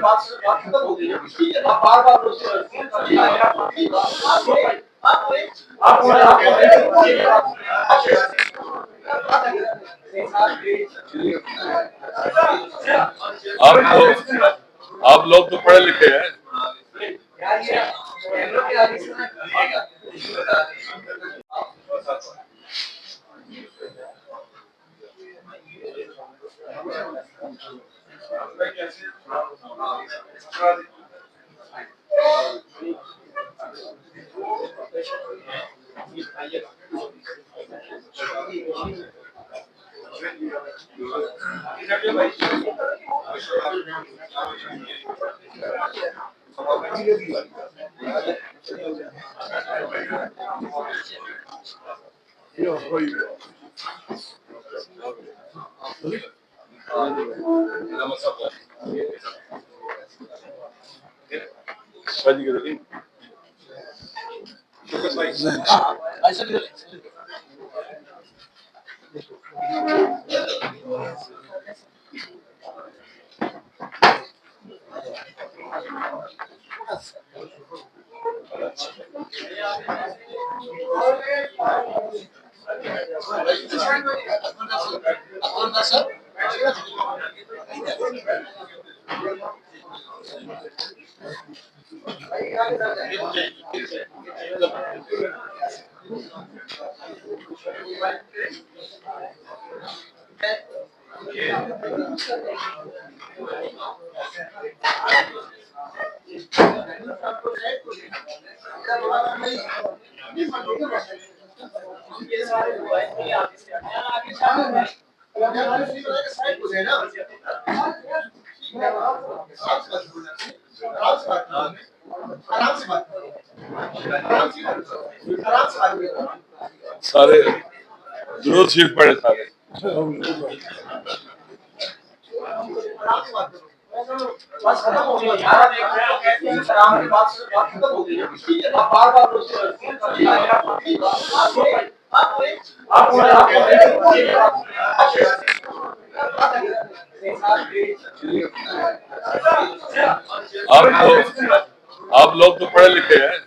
بات ختم ہو گئی ہے، آپ بار بار آپ لوگ تو پڑھے لکھے ہیں. سارے درود شریف پڑھے سارے. بس ختم ہو گئی یار، بات ختم ہو گئی ہے، آپ بار بار آپ لوگ تو پڑھے لکھے ہیں.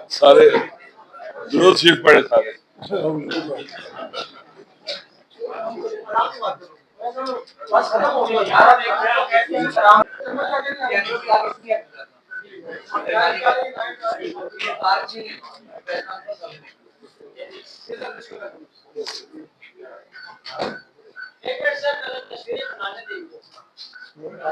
سارے درود شریف پڑھے سارے. بس ختم ہو گئی یار، بسم اللہ.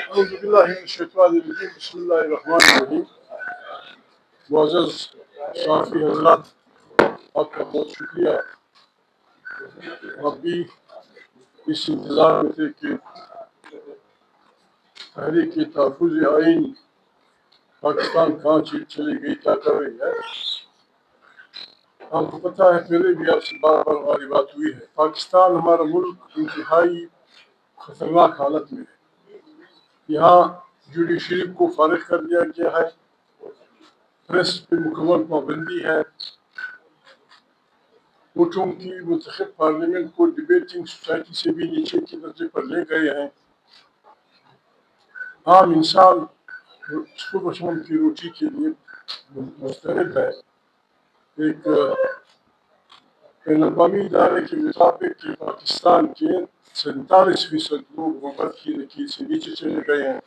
اعوذ باللہ من الشیطان الرجیم. بسم اللہ الرحمن الرحیم. معزز صحافی حضرات، آپ کا بہت شکریہ. آپ بھی اس انتظار میں تھے کہ تحریک تحفظ آئین پاکستان کہاں چلی گئی، کیا کر رہی ہے. آپ کو پتہ ہے، پہلے بھی آپ سے بار بار ہماری بات ہوئی ہے، پاکستان ہمارا ملک انتہائی خطرناک حالت میں ہے. یہاں جوڈیشری کو فارغ کر دیا گیا ہے، پریس پہ مکمل پابندی ہے، ووٹوں کی منتخب پارلیمنٹ کو ڈبیٹنگ سوسائٹی سے بھی نیچے کے درجے پر لے گئے ہیں. عام انسان صبح شام کی روٹی کے لیے مستعد ہے. ایک بین الاقوامی ادارے کے مطابق کہ پاکستان کے 47% لوگ غربت کی لکیر سے نیچے چلے گئے ہیں.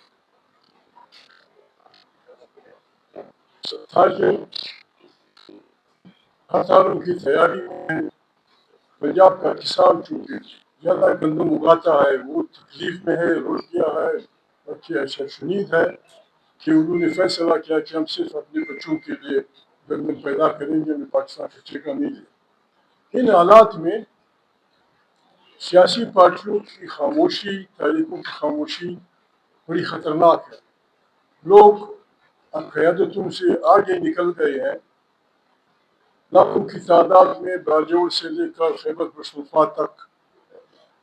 تاکہ ہڑتالوں کی تیاری میں پنجاب کا کسان چونکہ زیادہ گندم اگاتا ہے، وہ تکلیف میں ہے، رو گیا ہے، اور کیا ایسا شنید ہے کہ انہوں نے فیصلہ کیا کہ ہم صرف اپنے بچوں کے لیے گندم پیدا کریں گے، ہمیں پاکستان کا ٹھیکہ نہیں دے. ان حالات میں سیاسی پارٹیوں کی خاموشی، تحریکوں کی خاموشی بڑی خطرناک ہے. لوگ اب قیادتوں سے آگے نکل گئے ہیں. لاکھوں کی تعداد میں باجوڑ سے لے کر خیبر پختونخوا تک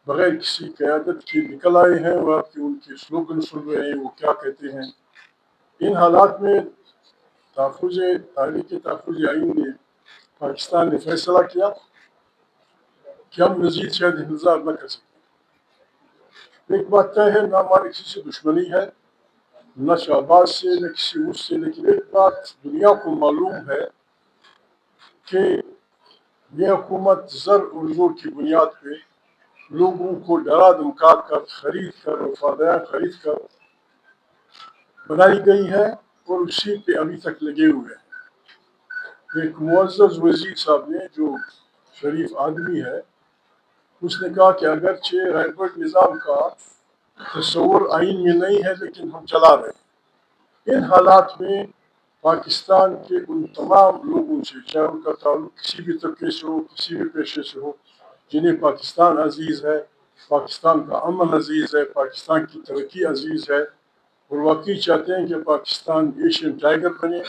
بغیر کسی قیادت کے نکل آئے ہیں، اور آپ کے ان کے سلوگن سن رہے ہیں وہ کیا کہتے ہیں. ان حالات میں تحریک تحفظ آئین نے پاکستان نے فیصلہ کیا کہ ہم مزید شاید انتظار نہ کر سکتے. ایک بات طے ہے، نہ ہماری کسی سے دشمنی ہے، نہ شہباز سے، نہ کسی اس سے، لیکن ایک بات دنیا کو معلوم ہے کہ یہ حکومت زر اور زور کی بنیاد پہ لوگوں کو ڈرا دھمکا کر، خرید کر، وفاداریاں خرید کر بنائی گئی ہے، اور اسی پہ ابھی تک لگے ہوئے ہیں. ایک معزز وزیر صاحب نے، جو شریف آدمی ہے، اس نے کہا کہ اگرچہ ہائبرڈ نظام کا تصور آئین میں نہیں ہے لیکن ہم چلا رہے ہیں. ان حالات میں پاکستان کے ان تمام لوگوں سے، چاہے ان کا تعلق کسی بھی طبقے سے ہو، کسی بھی پیشے سے ہو، جنہیں پاکستان عزیز ہے، پاکستان کا امن عزیز ہے، پاکستان کی ترقی عزیز ہے، اور واقعی چاہتے ہیں کہ پاکستان ایشین ٹائیگر بنے،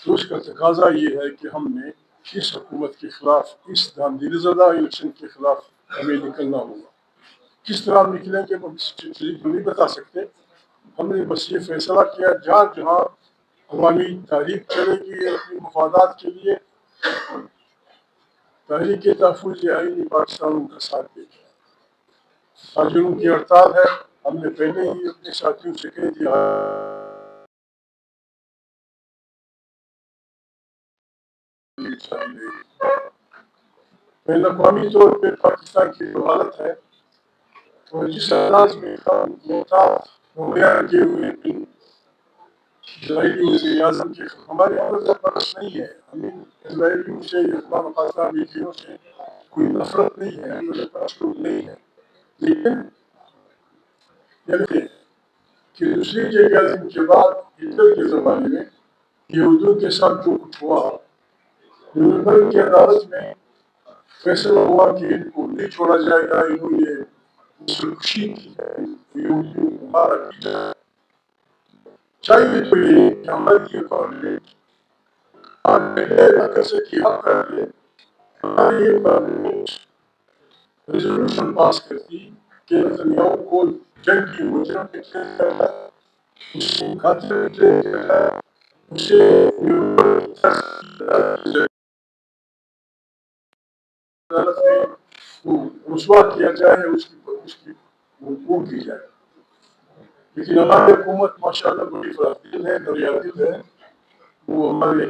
تو اس کا تقاضا یہ ہے کہ ہم نے اس حکومت کے خلاف، اس دھاندلی زدہ الیکشن کے خلاف ہمیں نکلنا ہوگا. کس طرح ہم نکلیں گے وہ نہیں بتا سکتے. ہم نے بس یہ فیصلہ کیا، جہاں جہاں عوامی تحریک چلے گی اپنی مفادات کے لیے، تحریک تحفظ آئین پاکستان کا ساتھ دے گا. تاجروں کی ہڑتال ہے، ہم نے پہلے ہی اپنے ساتھیوں سے کہہ دیا بین الاقوامی طور پہ پاکستان کی جو حالت ہے، اور جس انداز میں کیے ہوئے اسرائیلی وزیر اعظم کے ہمارے اندر زبردست نہیں ہے. ہمیں اسرائیلیوں سے، اقوام متحدہ میڈیوں سے کوئی نفرت نہیں ہے، ہمیں زبردست نہیں ہے، لیکن کہ دوسری جنگ عظیم کے بعد ہٹلر کے زمانے میں یہودیوں کے ساتھ جو کچھ ہوا، نورنبرگ کی عدالت میں فیصلہ ہوا کہ ان کو نہیں چھوڑا جائے گا، انہوں نے خوشی کی ہے، یہودیوں کو مارا کی جائے. چاہیے تو یہ کہ ہماری یہ پارلیمنٹ آپ نہ کر سکے، ہم کر لیں. ہماری یہ پارلیمنٹ ریزولوشن پاس کرتی کہ نتنیاہو کو جنگ کی مجرم ڈکلیئر کرنا ہے، اس کو قاتل ڈکلیئر کرنا ہے، اسے عدالت میں رسوا کیا جائے، اس کی وہ کی جائے. لیکن ہماری حکومت ماشاءاللہ بڑی فراخ ہے، دریا دل ہے. وہ ہمارے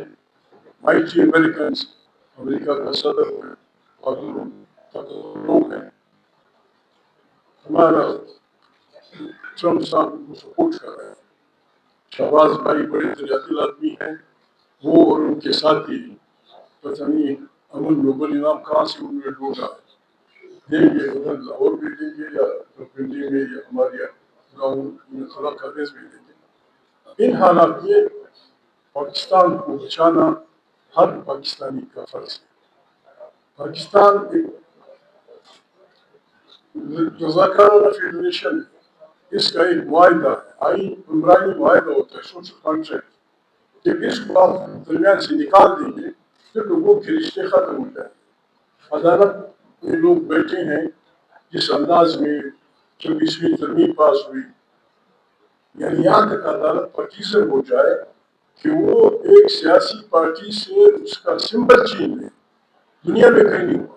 مائٹی امریکنس، امریکہ کا صدر ہے اور لوگ ہیں. ہمارا ٹرمپ صاحب کو سپورٹ کر رہے ہیں. شہباز بھائی بڑے دریا دل آدمی ہیں. وہ اور ان کے ساتھی پتہ نہیں امن نوبل انعام کہاں سے انہوں نے ڈھونڈا دیں گے، ادھر لاہور بھی دیں گے یا پنڈی میں یا ہمارے گاؤں میں تھوڑا خریز بھی دیں گے. ان حالات میں پاکستان کو بچانا ہر پاکستانی کا فرض ہے. پاکستان ایک رضاکارانہ فیڈریشن ہے. اس کا ایک معاہدہ ہے، آئین عمرانی معاہدہ ہوتا ہے، سوشل کانٹریکٹ. جب اس کو آپ درمیان سے نکال دیں گے تو لوگوں کے رشتے ختم ہو جائیں. عدالت میں لوگ بیٹھے ہیں جس انداز میں 26ویں ترمیم پاس ہوئی، یعنی یہاں تک عدالت پاکیزہ ہو جائے کہ وہ ایک سیاسی پارٹی سے اس کا سمبل چھین لے. دنیا میں کہیں نہیں ہوا.